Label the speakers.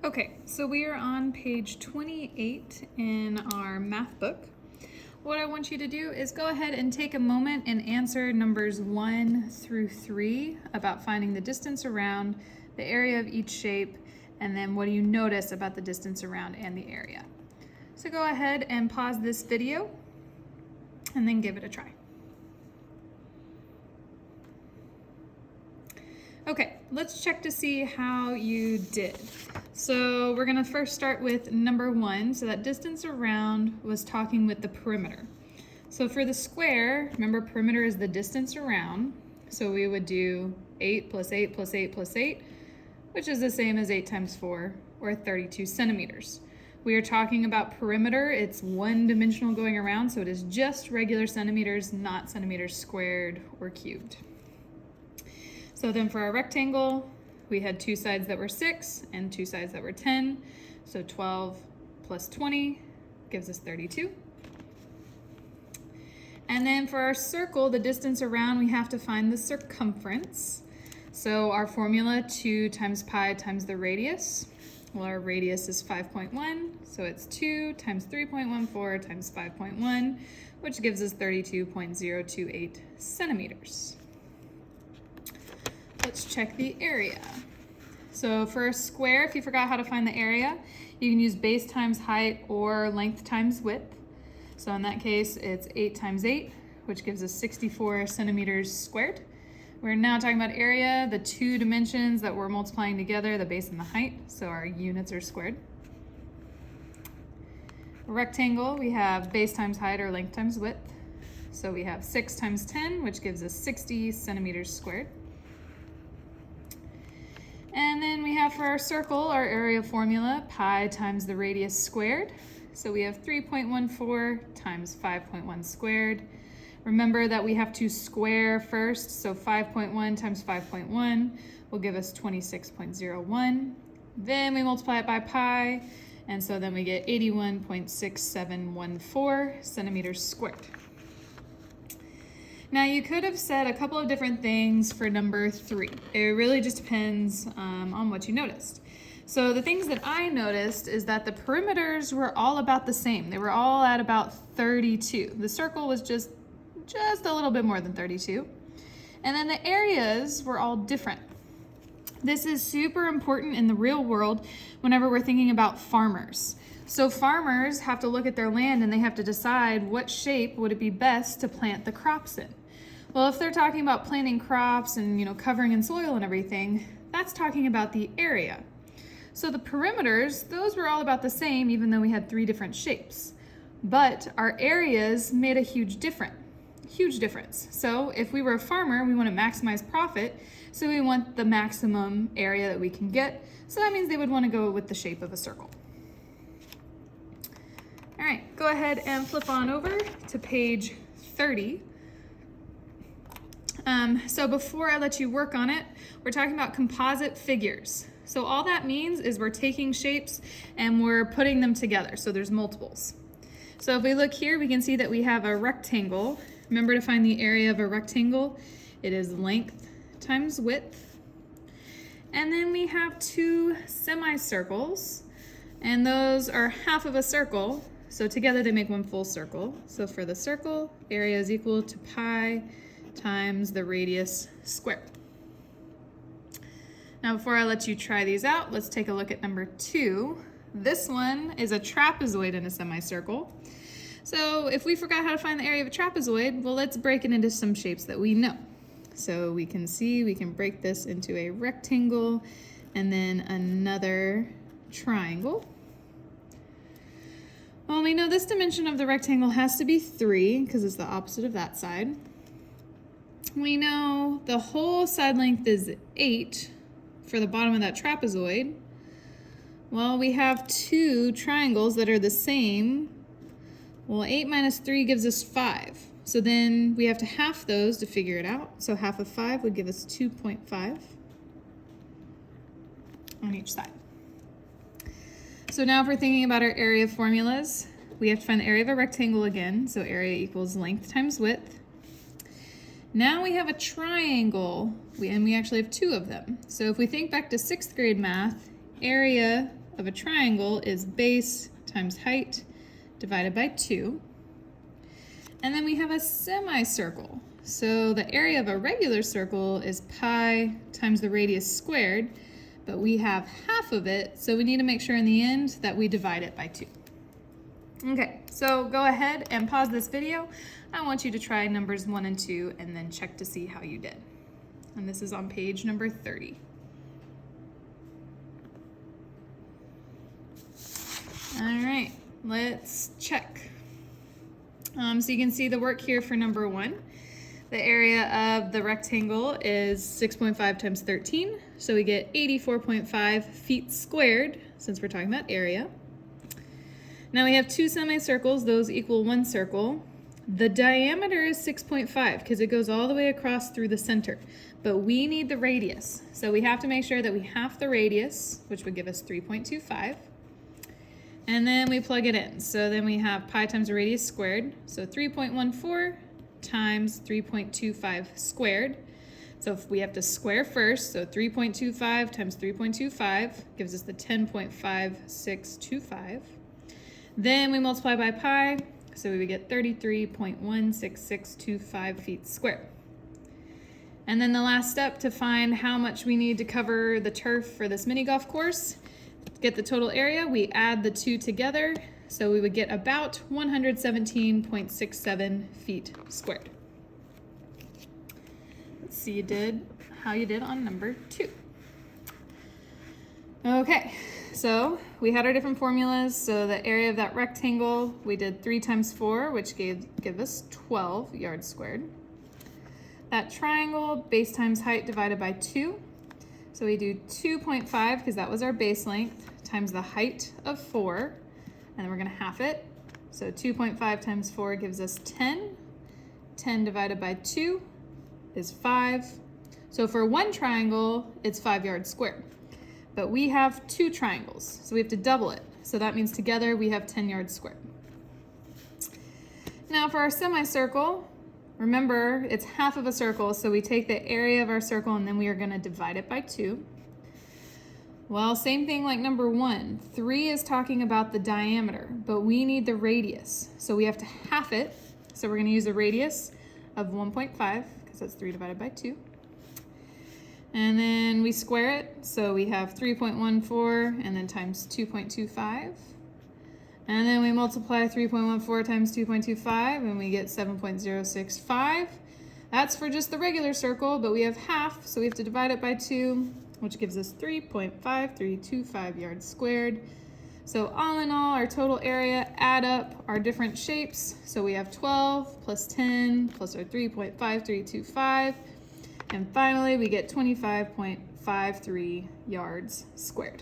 Speaker 1: Okay, so we are on page 28 in our math book. What I want you to do is go ahead and take a moment and answer numbers 1 through 3 about finding the distance around, the area of each shape, and then what do you notice about the distance around and the area. So go ahead and pause this video and then give it a try. Okay, let's check to see how you did. So we're gonna first start with number 1. So that distance around was talking with the perimeter. So for the square, remember perimeter is the distance around. So we would do 8 plus 8 plus 8 plus 8, which is the same as 8 times 4, or 32 centimeters. We are talking about perimeter. It's one dimensional going around, so it is just regular centimeters, not centimeters squared or cubed. So then for our rectangle, we had two sides that were 6 and two sides that were 10. So 12 plus 20 gives us 32. And then for our circle, the distance around, we have to find the circumference. So our formula, 2 times pi times the radius. Well, our radius is 5.1, so it's 2 times 3.14 times 5.1, which gives us 32.028 centimeters. Let's check the area. So for a square, if you forgot how to find the area, you can use base times height or length times width. So in that case, it's 8 times 8, which gives us 64 centimeters squared. We're now talking about area, the two dimensions that we're multiplying together, the base and the height, so our units are squared. A rectangle, we have base times height or length times width. So we have 6 times 10, which gives us 60 centimeters squared. And then we have for our circle, our area formula, pi times the radius squared. So we have 3.14 times 5.1 squared. Remember that we have to square first, so 5.1 times 5.1 will give us 26.01. Then we multiply it by pi, and so then we get 81.6714 centimeters squared. Now you could have said a couple of different things for number 3. It really just depends on what you noticed. So the things that I noticed is that the perimeters were all about the same. They were all at about 32. The circle was just a little bit more than 32. And then the areas were all different. This is super important in the real world whenever we're thinking about farmers. So farmers have to look at their land and they have to decide what shape would it be best to plant the crops in. Well, if they're talking about planting crops and covering in soil and everything, that's talking about the area. So the perimeters, those were all about the same even though we had 3 different shapes. But our areas made a huge difference. So if we were a farmer, we want to maximize profit, so we want the maximum area that we can get. So that means they would want to go with the shape of a circle. All right, go ahead and flip on over to page 30. So before I let you work on it, we're talking about composite figures. So all that means is we're taking shapes and we're putting them together. So there's multiples. So if we look here, we can see that we have a rectangle. Remember to find the area of a rectangle. It is length times width. And then we have 2 semicircles, and those are half of a circle. So together they make one full circle. So for the circle, area is equal to pi times the radius squared. Now before I let you try these out, let's take a look at number 2. This one is a trapezoid in a semicircle. So if we forgot how to find the area of a trapezoid, well, let's break it into some shapes that we know. So we can see we can break this into a rectangle and then another triangle. Well, we know this dimension of the rectangle has to be 3 because it's the opposite of that side. We know the whole side length is 8 for the bottom of that trapezoid. Well, we have 2 triangles that are the same. Well, 8 minus 3 gives us 5. So then we have to half those to figure it out. So half of 5 would give us 2.5 on each side. So now if we're thinking about our area formulas, we have to find the area of a rectangle again. So area equals length times width. Now we have a triangle, and we actually have 2 of them. So if we think back to 6th grade math, area of a triangle is base times height divided by 2. And then we have a semicircle. So the area of a regular circle is pi times the radius squared, but we have half of it, so we need to make sure in the end that we divide it by 2. Okay, so go ahead and pause this video. I want you to try numbers 1 and 2 and then check to see how you did. And this is on page number 30. All right, let's check. So you can see the work here for number 1. The area of the rectangle is 6.5 times 13, so we get 84.5 feet squared, since we're talking about area. Now we have 2 semicircles, those equal 1 circle. The diameter is 6.5 because it goes all the way across through the center, but we need the radius. So we have to make sure that we half the radius, which would give us 3.25. And then we plug it in. So then we have pi times the radius squared, so 3.14 times 3.25 squared. So if we have to square first, so 3.25 times 3.25 gives us the 10.5625. Then we multiply by pi, so we would get 33.16625 feet squared. And then the last step to find how much we need to cover the turf for this mini golf course, get the total area, we add the 2 together. So we would get about 117.67 feet squared. Let's see how you did on number 2. Okay, so we had our different formulas. So the area of that rectangle, we did 3 times 4, which give us 12 yards squared. That triangle, base times height divided by 2. So we do 2.5, because that was our base length, times the height of 4. And then we're going to half it. So 2.5 times 4 gives us 10. 10 divided by 2 is 5. So for one triangle, it's 5 yards squared. But we have 2 triangles, so we have to double it. So that means together we have 10 yards squared. Now for our semicircle, remember it's half of a circle, so we take the area of our circle and then we are going to divide it by 2. Well, same thing like number 1. 3 is talking about the diameter, but we need the radius. So we have to half it. So we're going to use a radius of 1.5, because that's 3 divided by 2. And then we square it. So we have 3.14 and then times 2.25. And then we multiply 3.14 times 2.25 and we get 7.065. That's for just the regular circle, but we have half, so we have to divide it by 2. Which gives us 3.5325 yards squared. So all in all, our total area, add up our different shapes. So we have 12 plus 10 plus our 3.5325. And finally, we get 25.53 yards squared.